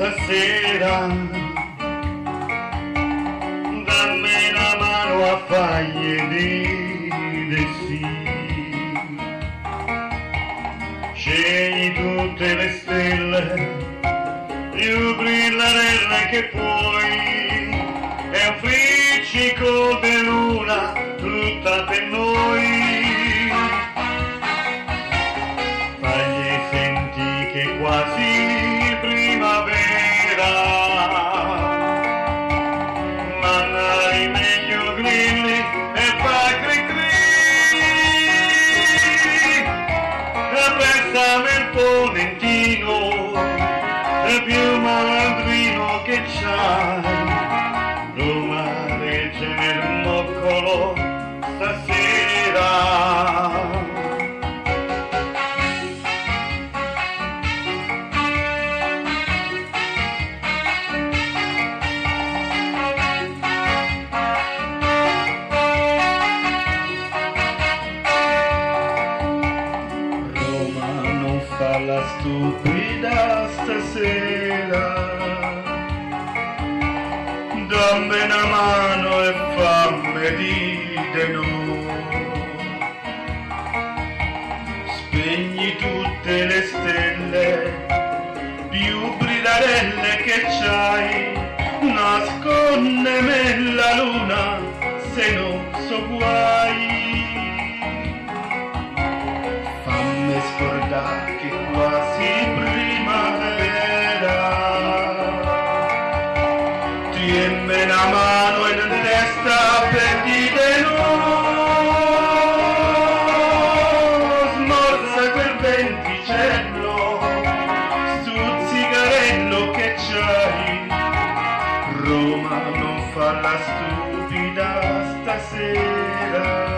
stasera, dammi una mano a fargli dire sì. Scegli tutte le stelle, più brillarelle che puoi, e un friccico di luna tutta per noi. Fagli senti che quasi primavera, mandali meglio grilli e fa cri-cri, e prestami il ponentino, il più malandrino che c'hai. Roma regge nel moccolo stasera. La stupida stasera, dammi una mano e fammi dire no. Spegni tutte le stelle più brillarelle che c'hai, nascondemi la luna se non so guai. Fammi scordare che quasi primavera, tienmi la mano in testa per dire no, smorza quel venticello, stuzzicarello che c'hai. Roma non fa la stupida stasera.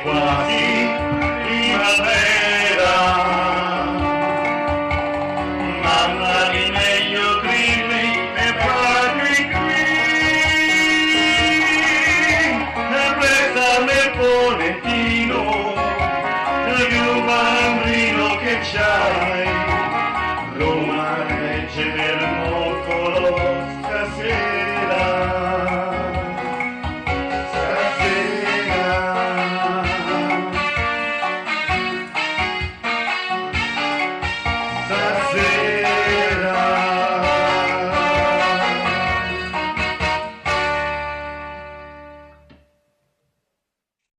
Quasi primavera, mandali meglio grilli e padri qui, e prestami il ponentino, il più malandrino che c'hai. Roma regge